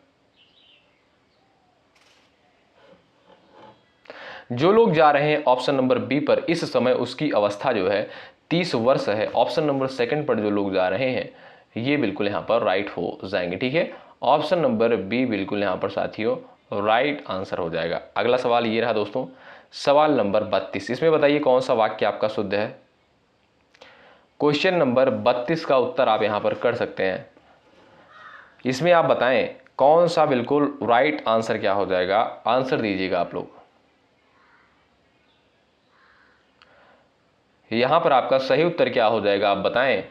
जो लोग जा रहे हैं ऑप्शन नंबर बी पर, इस समय उसकी अवस्था जो है 30 वर्ष है, ऑप्शन नंबर सेकंड पर जो लोग जा रहे हैं, ये बिल्कुल यहां पर राइट हो जाएंगे, ठीक है। ऑप्शन नंबर बी बिल्कुल यहां पर साथियों राइट आंसर हो जाएगा। अगला सवाल ये रहा दोस्तों, सवाल नंबर 32। इसमें बताइए कौन सा वाक्य आपका शुद्ध है। क्वेश्चन नंबर 32 का उत्तर आप यहां पर कर सकते हैं। इसमें आप बताएं कौन सा बिल्कुल राइट आंसर क्या हो जाएगा, आंसर दीजिएगा आप लोग। यहां पर आपका सही उत्तर क्या हो जाएगा आप बताएं।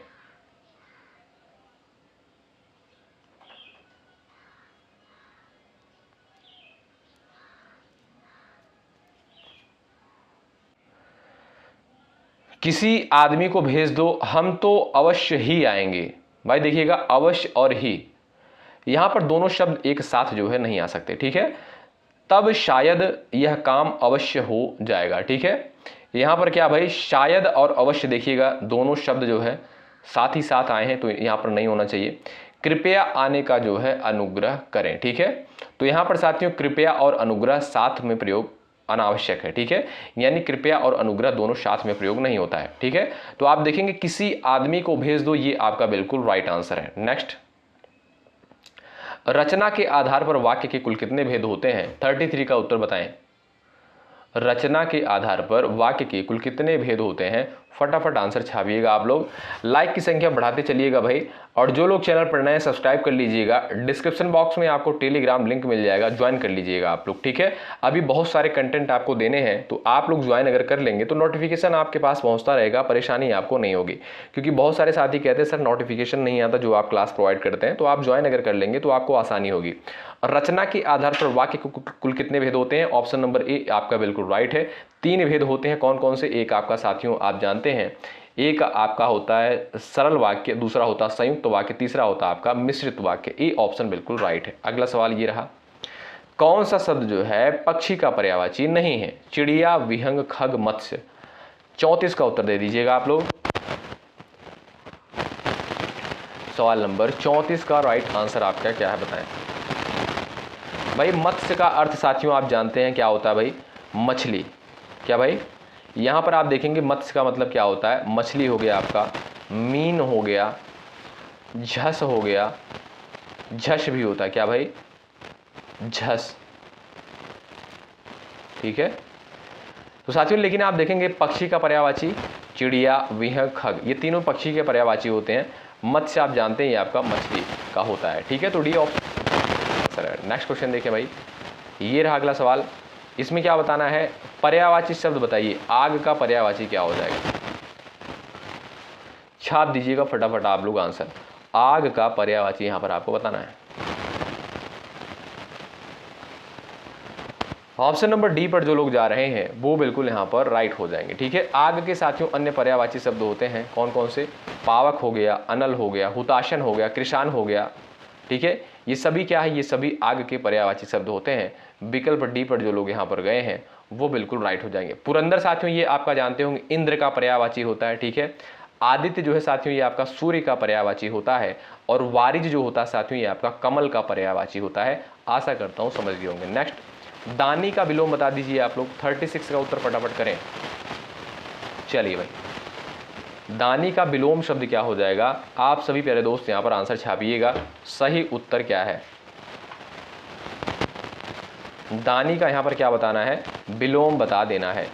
किसी आदमी को भेज दो, हम तो अवश्य ही आएंगे। भाई देखिएगा, अवश्य और ही, यहां पर दोनों शब्द एक साथ जो है नहीं आ सकते, ठीक है, तब शायद यह काम अवश्य हो जाएगा, ठीक है। यहां पर क्या भाई, शायद और अवश्य देखिएगा दोनों शब्द जो है साथ ही साथ आए हैं, तो यहां पर नहीं होना चाहिए। कृपया आने का जो है अनुग्रह करें, ठीक है, तो यहां पर साथियों कृपया और अनुग्रह साथ में प्रयोग अनावश्यक है, ठीक है, यानी कृपया और अनुग्रह दोनों साथ में प्रयोग नहीं होता है, ठीक है। तो आप देखेंगे किसी आदमी को भेज दो, ये आपका बिल्कुल राइट आंसर है। नेक्स्ट, रचना के आधार पर वाक्य के कुल कितने भेद होते हैं। 33 का उत्तर बताएं। रचना के आधार पर वाक्य के कुल कितने भेद होते हैं? फटाफट आंसर छापिएगा आप लोग। लाइक की संख्या बढ़ाते चलिएगा भाई, और जो लोग चैनल पर नए हैं सब्सक्राइब कर लीजिएगा। डिस्क्रिप्शन बॉक्स में आपको टेलीग्राम लिंक मिल जाएगा, ज्वाइन कर लीजिएगा आप लोग, ठीक है। अभी बहुत सारे कंटेंट आपको देने हैं, तो आप लोग ज्वाइन अगर कर लेंगे तो नोटिफिकेशन आपके पास पहुंचता रहेगा, परेशानी आपको नहीं होगी। क्योंकि बहुत सारे साथी कहते हैं सर नोटिफिकेशन नहीं आता जो आप क्लास प्रोवाइड करते हैं, तो आप ज्वाइन अगर कर लेंगे तो आपको आसानी होगी। रचना के आधार पर वाक्य के कुल कितने भेद होते हैं? ऑप्शन नंबर ए आपका बिल्कुल राइट है। 3 भेद होते हैं। कौन कौन से? एक आपका साथियों आप जानते हैं, एक आपका होता है सरल वाक्य, दूसरा होता है संयुक्त वाक्य, तीसरा होता है आपका मिश्रित वाक्य। ए ऑप्शन बिल्कुल राइट है। अगला सवाल ये रहा, कौन सा शब्द जो है पक्षी का पर्यायवाची नहीं है? चिड़िया, विहंग, खग, मत्स्य। 34 का उत्तर दे दीजिएगा आप लोग। सवाल नंबर 34 का राइट आंसर आपका क्या है बताएं भाई। मत्स्य का अर्थ साथियों आप जानते हैं क्या होता है भाई? मछली। क्या भाई? यहां पर आप देखेंगे मत्स्य का मतलब क्या होता है? मछली हो गया आपका, मीन हो गया, झस हो गया, झस भी होता है। क्या भाई? झस, ठीक है। तो साथियों लेकिन आप देखेंगे पक्षी का पर्यायवाची चिड़िया, विहंग, खग, ये तीनों पक्षी के पर्यायवाची होते हैं। मत्स्य आप जानते हैं ये आपका मछली का होता है, ठीक है। तो डी ऑप्शन। नेक्स्ट क्वेश्चन देखिए भाई, ये रहा अगला सवाल। इसमें क्या बताना है? पर्यायवाची शब्द बताइए। आग का पर्यायवाची क्या हो जाएगा? छाप दीजिएगा फटाफट आप लोग आंसर। आग का पर्यायवाची यहां पर आपको बताना है। ऑप्शन नंबर डी पर जो लोग जा रहे हैं वो बिल्कुल यहां पर राइट हो जाएंगे, ठीक है। आग के साथियों अन्य पर्यायवाची शब्द होते हैं। कौन कौन से? पावक हो गया, अनल हो गया, हुताशन हो गया, कृषाण हो गया, ठीक है। ये सभी क्या है? ये सभी आग के पर्यायवाची शब्द होते हैं। विकल्प डी पर जो लोग यहाँ पर गए हैं वो बिल्कुल राइट हो जाएंगे। पुरंदर साथियों ये आपका जानते होंगे इंद्र का पर्यायवाची होता है, ठीक है। आदित्य जो है साथियों ये आपका सूर्य का पर्यायवाची होता है, और वारिज जो होता है साथियों ये आपका कमल का पर्यायवाची होता है। आशा करता हूँ समझ गए होंगे। नेक्स्ट, दानी का विलोम बता दीजिए आप लोग। 36 का उत्तर फटाफट करें। चलिए भाई, दानी का विलोम शब्द क्या हो जाएगा? आप सभी प्यारे दोस्त यहां पर आंसर छापिएगा। सही उत्तर क्या है? दानी का यहां पर क्या बताना है? विलोम बता देना है।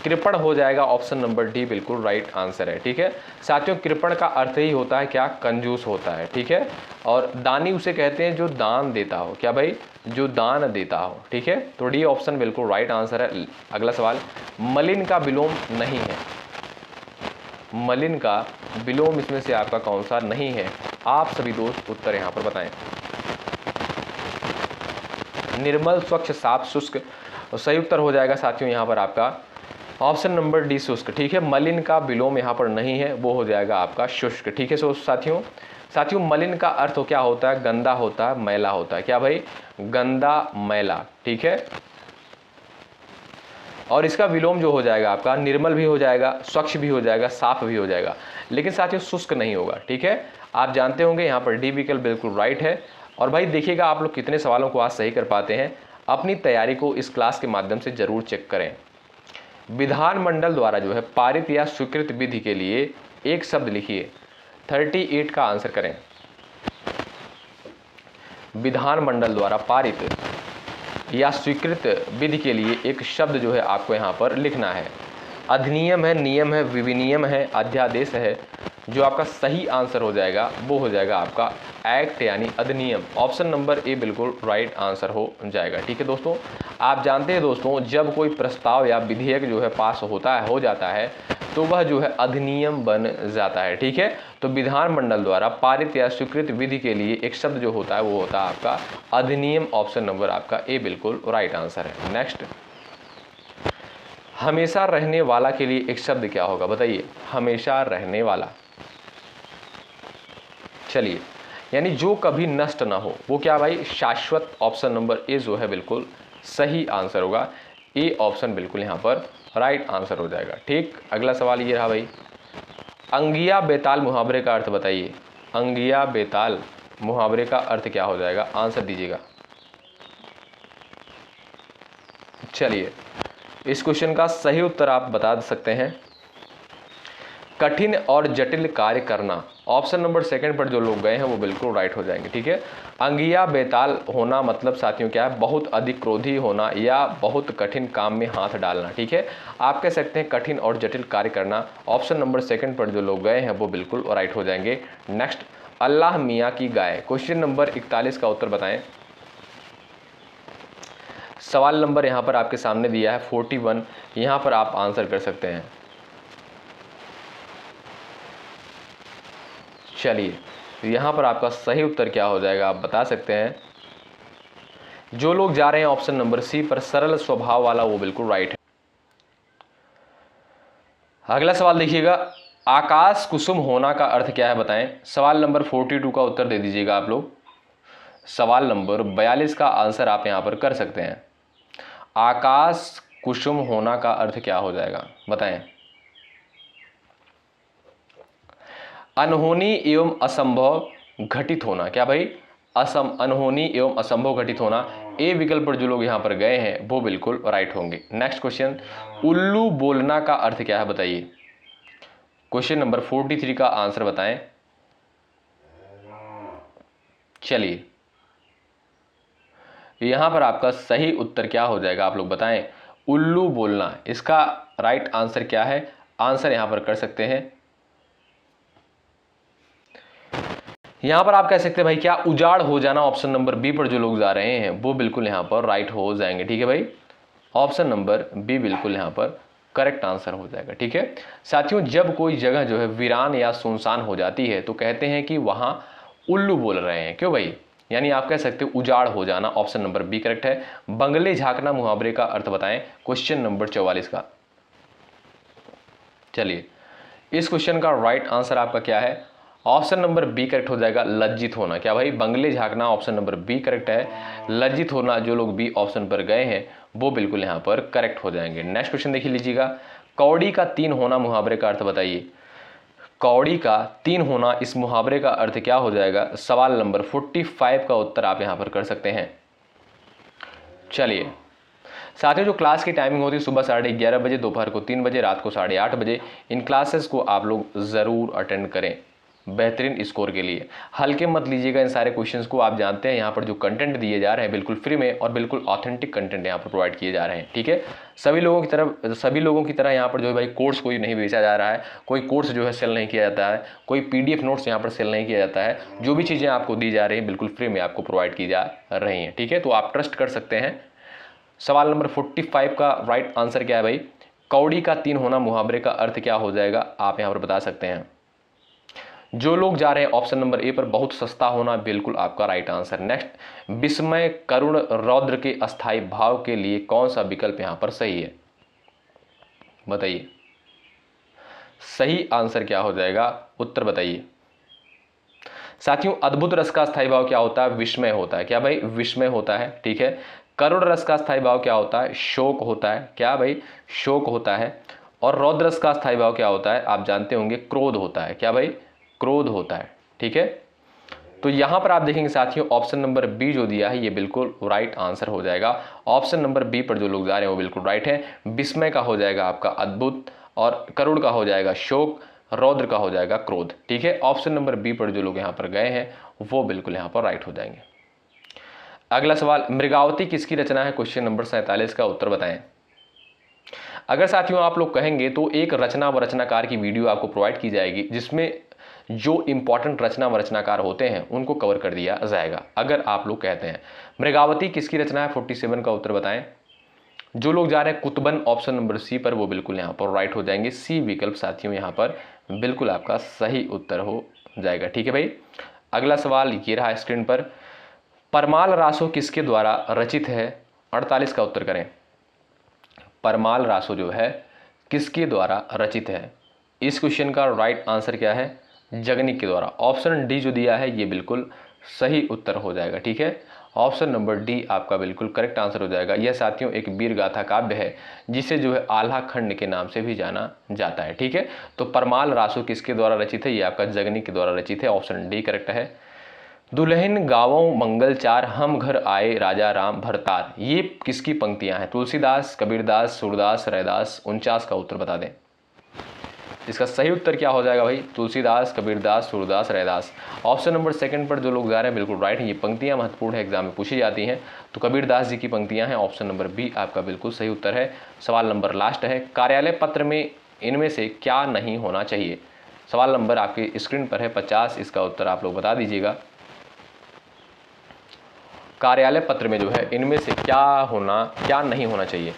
कृपण हो जाएगा। ऑप्शन नंबर डी बिल्कुल राइट आंसर है, ठीक है। साथियों कृपण का अर्थ ही होता है क्या? कंजूस होता है, ठीक है। और दानी उसे कहते हैं जो दान देता हो। क्या भाई? जो दान देता हो, ठीक है। तो डी ऑप्शन बिल्कुल राइट आंसर है। अगला सवाल, मलिन का विलोम नहीं है। मलिन का विलोम इसमें से आपका कौन सा नहीं है? आप सभी दोस्त उत्तर यहां पर बताएं। निर्मल, स्वच्छ, साफ, शुष्क। सही उत्तर हो जाएगा साथियों यहां पर आपका ऑप्शन नंबर डी शुष्क, ठीक है। मलिन का विलोम यहां पर नहीं है, वो हो जाएगा आपका शुष्क, ठीक है। साथियों मलिन का अर्थ क्या होता है? गंदा होता है, मैला होता है। क्या भाई? गंदा, मैला, ठीक है। और इसका विलोम जो हो जाएगा आपका निर्मल भी हो जाएगा, स्वच्छ भी हो जाएगा, साफ भी हो जाएगा, लेकिन साथियों शुष्क नहीं होगा, ठीक है। आप जानते होंगे यहाँ पर डी विकल्प बिल्कुल राइट है। और भाई देखिएगा आप लोग कितने सवालों को आज सही कर पाते हैं। अपनी तैयारी को इस क्लास के माध्यम से जरूर चेक करें। विधानमंडल द्वारा जो है पारित या स्वीकृत विधि के लिए एक शब्द लिखिए। 38 का आंसर करें। विधानमंडल द्वारा पारित या स्वीकृत विधि के लिए एक शब्द जो है आपको यहाँ पर लिखना है। अधिनियम है, नियम है, विनियम है, अध्यादेश है। जो आपका सही आंसर हो जाएगा वो हो जाएगा आपका एक्ट यानी अधिनियम। ऑप्शन नंबर ए बिल्कुल राइट आंसर हो जाएगा, ठीक है दोस्तों। आप जानते हैं दोस्तों जब कोई प्रस्ताव या विधेयक जो है पास हो जाता है तो वह जो है अधिनियम बन जाता है, ठीक है। तो विधानमंडल द्वारा पारित या स्वीकृत विधि के लिए एक शब्द जो होता है वो होता है आपका अधिनियम। ऑप्शन नंबर आपका ए बिल्कुल राइट आंसर है। नेक्स्ट, हमेशा रहने वाला के लिए एक शब्द क्या होगा बताइए? हमेशा रहने वाला, चलिए, यानी जो कभी नष्ट ना हो, वो क्या भाई? शाश्वत। ऑप्शन नंबर ए जो है बिल्कुल सही आंसर होगा। ए ऑप्शन बिल्कुल यहाँ पर राइट आंसर हो जाएगा, ठीक। अगला सवाल ये रहा भाई, अंगिया बेताल मुहावरे का अर्थ बताइए। अंगिया बेताल मुहावरे का अर्थ क्या हो जाएगा? आंसर दीजिएगा। चलिए, इस क्वेश्चन का सही उत्तर आप बता सकते हैं। कठिन और जटिल कार्य करना। ऑप्शन नंबर सेकंड पर जो लोग गए हैं वो बिल्कुल राइट हो जाएंगे। ठीक है, अंगिया बेताल होना मतलब साथियों क्या है, बहुत अधिक क्रोधी होना या बहुत कठिन काम में हाथ डालना। ठीक है, आप कह सकते हैं कठिन और जटिल कार्य करना। ऑप्शन नंबर सेकंड पर जो लोग गए हैं वो बिल्कुल राइट हो जाएंगे। नेक्स्ट, अल्लाह मियाँ की गाय। क्वेश्चन नंबर 41 का उत्तर बताएं। सवाल नंबर यहाँ पर आपके सामने दिया है 41, यहाँ पर आप आंसर कर सकते हैं। चलिए, यहाँ पर आपका सही उत्तर क्या हो जाएगा आप बता सकते हैं। जो लोग जा रहे हैं ऑप्शन नंबर सी पर, सरल स्वभाव वाला, वो बिल्कुल राइट है। अगला सवाल देखिएगा, आकाश कुसुम होना का अर्थ क्या है बताएं। सवाल नंबर 42 का उत्तर दे दीजिएगा आप लोग। सवाल नंबर 42 का आंसर आप यहां पर कर सकते हैं। आकाश कुसुम होना का अर्थ क्या हो जाएगा बताएं। अनहोनी एवं असंभव घटित होना। क्या भाई, अनहोनी एवं असंभव घटित होना। ए विकल्प पर जो लोग यहां पर गए हैं वो बिल्कुल राइट होंगे। नेक्स्ट क्वेश्चन, उल्लू बोलना का अर्थ क्या है बताइए। क्वेश्चन नंबर 43 का आंसर बताएं। चलिए, यहां पर आपका सही उत्तर क्या हो जाएगा आप लोग बताएं। उल्लू बोलना, इसका राइट आंसर क्या है, आंसर यहां पर कर सकते हैं। यहां पर आप कह सकते हैं भाई क्या, उजाड़ हो जाना। ऑप्शन नंबर बी पर जो लोग जा रहे हैं वो बिल्कुल यहां पर राइट हो जाएंगे। ठीक है भाई, ऑप्शन नंबर बी बिल्कुल यहां पर करेक्ट आंसर हो जाएगा। ठीक है साथियों, जब कोई जगह जो है वीरान या सुनसान हो जाती है तो कहते हैं कि वहां उल्लू बोल रहे हैं। क्यों भाई, यानी आप कह सकते हो उजाड़ हो जाना। ऑप्शन नंबर बी करेक्ट है। बंगले झांकना मुहावरे का अर्थ बताएं। क्वेश्चन नंबर 44 का। चलिए, इस क्वेश्चन का राइट आंसर आपका क्या है, ऑप्शन नंबर बी करेक्ट हो जाएगा, लज्जित होना। क्या भाई, बंगले झांकना ऑप्शन नंबर बी करेक्ट है। लज्जित होना जो लोग बी ऑप्शन पर गए हैं वो बिल्कुल यहां पर करेक्ट हो जाएंगे। नेक्स्ट क्वेश्चन देख लीजिएगा, कौड़ी का तीन होना मुहावरे का अर्थ बताइए। कौड़ी का तीन होना, इस मुहावरे का अर्थ क्या हो जाएगा। सवाल नंबर 45 का उत्तर आप यहां पर कर सकते हैं। चलिए साथियों, जो क्लास की टाइमिंग होती है सुबह 11:30 बजे, दोपहर को 3 बजे, रात को 8:30 बजे, इन क्लासेस को आप लोग ज़रूर अटेंड करें बेहतरीन स्कोर के लिए। हल्के मत लीजिएगा इन सारे क्वेश्चंस को। आप जानते हैं यहाँ पर जो कंटेंट दिए जा रहे हैं बिल्कुल फ्री में और बिल्कुल ऑथेंटिक कंटेंट यहाँ पर प्रोवाइड किए जा रहे हैं। ठीक है, सभी लोगों की तरह यहाँ पर जो है भाई कोर्स कोई नहीं बेचा जा रहा है, कोई कोर्स जो है सेल नहीं किया जाता है, कोई PDF नोट्स यहाँ पर सेल नहीं किया जाता है। जो भी चीज़ें आपको दी जा रही हैं बिल्कुल फ्री में आपको प्रोवाइड की जा रही हैं। ठीक है, तो आप ट्रस्ट कर सकते हैं। सवाल नंबर 45 का राइट आंसर क्या है भाई, कौड़ी का तीन होना मुहावरे का अर्थ क्या हो जाएगा आप यहाँ पर बता सकते हैं। जो लोग जा रहे हैं ऑप्शन नंबर ए पर, बहुत सस्ता होना, बिल्कुल आपका राइट आंसर। नेक्स्ट, विस्मय करुण रौद्र के अस्थाई भाव के लिए कौन सा विकल्प यहां पर सही है बताइए। सही आंसर क्या हो जाएगा, उत्तर बताइए साथियों। अद्भुत रस का स्थायी भाव क्या होता है, विस्मय होता है। क्या भाई, विस्मय होता है। ठीक है, करुण रस का स्थायी भाव क्या होता है, शोक होता है। क्या भाई, शोक होता है। और रौद्र रस का स्थायी भाव क्या होता है, आप जानते होंगे, क्रोध होता है। क्या भाई, क्रोध होता है। ठीक है, तो यहां पर आप देखेंगे साथियों ऑप्शन नंबर बी जो दिया है ये बिल्कुल राइट आंसर हो जाएगा। ऑप्शन नंबर बी पर जो लोग जा रहे हैं वो बिल्कुल राइट है। विस्मय का हो जाएगा आपका अद्भुत, और करुण का हो जाएगा शोक, रौद्र का हो जाएगा क्रोध। ठीक है, ऑप्शन नंबर बी पर जो लोग यहां पर गए हैं वो बिल्कुल यहां पर राइट हो जाएंगे। अगला सवाल, मृगावती किसकी रचना है। क्वेश्चन नंबर 47 का उत्तर बताएं। अगर साथियों आप लोग कहेंगे तो एक रचना व रचनाकार की वीडियो आपको प्रोवाइड की जाएगी जिसमें जो इंपॉर्टेंट रचना व रचनाकार होते हैं उनको कवर कर दिया जाएगा। अगर आप लोग कहते हैं मृगावती किसकी रचना है, 47 का उत्तर बताएं। जो लोग जा रहे हैं कुतुबन ऑप्शन नंबर सी पर, वो बिल्कुल यहाँ पर राइट हो जाएंगे। सी विकल्प साथियों यहाँ पर बिल्कुल आपका सही उत्तर हो जाएगा। ठीक है भाई, अगला सवाल ये रहा स्क्रीन पर, परमाल रासो किसके द्वारा रचित है। 48 का उत्तर करें। परमाल रासो जो है किसके द्वारा रचित है। इस क्वेश्चन का राइट आंसर क्या है, जगनिक के द्वारा। ऑप्शन डी जो दिया है ये बिल्कुल सही उत्तर हो जाएगा। ठीक है, ऑप्शन नंबर डी आपका बिल्कुल करेक्ट आंसर हो जाएगा। यह साथियों एक वीर गाथा काव्य है जिसे जो है आल्हा खंड के नाम से भी जाना जाता है। ठीक है, तो परमाल रासो किसके द्वारा रचित है, ये आपका जगनिक के द्वारा रचित है। ऑप्शन डी करेक्ट है। दुल्हन गावों मंगल चार, हम घर आए राजा राम भरतार, ये किसकी पंक्तियां हैं। तुलसीदास, कबीरदास, सूरदास, रैदास। 49 का उत्तर बता दें। इसका सही उत्तर क्या हो जाएगा भाई? Tulsidas, Kabirdas, Surdas, Raidas. Option number second पर जो लोग जा रहे हैं बिल्कुल राइट है। ये पंक्तियां महत्वपूर्ण है, एग्जाम में पूछी जाती हैं, तो कबीरदास जी की पंक्तियां हैं। ऑप्शन नंबर बी आपका बिल्कुल सही उत्तर है। सवाल नंबर लास्ट है, कार्यालय पत्र में इनमें से क्या नहीं होना चाहिए? सवाल नंबर आपकी स्क्रीन पर है 50, इसका उत्तर आप लोग बता दीजिएगा। कार्यालय पत्र में जो है इनमें से क्या नहीं होना चाहिए?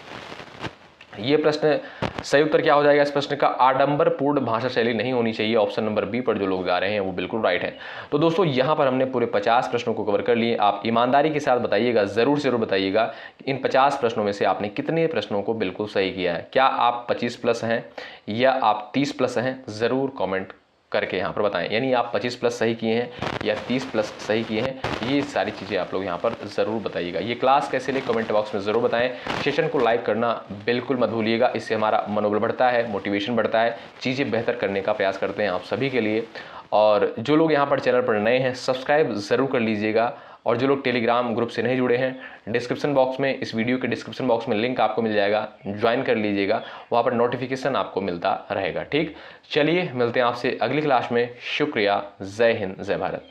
ये प्रश्न सही उत्तर क्या हो जाएगा इस प्रश्न का? आडंबरपूर्ण भाषा शैली नहीं होनी चाहिए। ऑप्शन नंबर बी पर जो लोग जा रहे हैं वो बिल्कुल राइट है। तो दोस्तों यहाँ पर हमने पूरे 50 प्रश्नों को कवर कर लिए। आप ईमानदारी के साथ बताइएगा, ज़रूर से ज़रूर बताइएगा इन 50 प्रश्नों में से आपने कितने प्रश्नों को बिल्कुल सही किया है। क्या आप 25 प्लस हैं या आप 30 प्लस हैं? ज़रूर कॉमेंट करके यहाँ पर बताएं। यानी आप 25 प्लस सही किए हैं या 30 प्लस सही किए हैं, ये सारी चीज़ें आप लोग यहाँ पर ज़रूर बताइएगा। ये क्लास कैसे लगी कमेंट बॉक्स में ज़रूर बताएं। सेशन को लाइक करना बिल्कुल मत भूलिएगा, इससे हमारा मनोबल बढ़ता है, मोटिवेशन बढ़ता है, चीज़ें बेहतर करने का प्रयास करते हैं आप सभी के लिए। और जो लोग यहाँ पर चैनल पर नए हैं सब्सक्राइब ज़रूर कर लीजिएगा। और जो लोग टेलीग्राम ग्रुप से नहीं जुड़े हैं, डिस्क्रिप्शन बॉक्स में, इस वीडियो के डिस्क्रिप्शन बॉक्स में लिंक आपको मिल जाएगा, ज्वाइन कर लीजिएगा, वहाँ पर नोटिफिकेशन आपको मिलता रहेगा। ठीक, चलिए मिलते हैं आपसे अगली क्लास में। शुक्रिया, जय हिंद, जय भारत।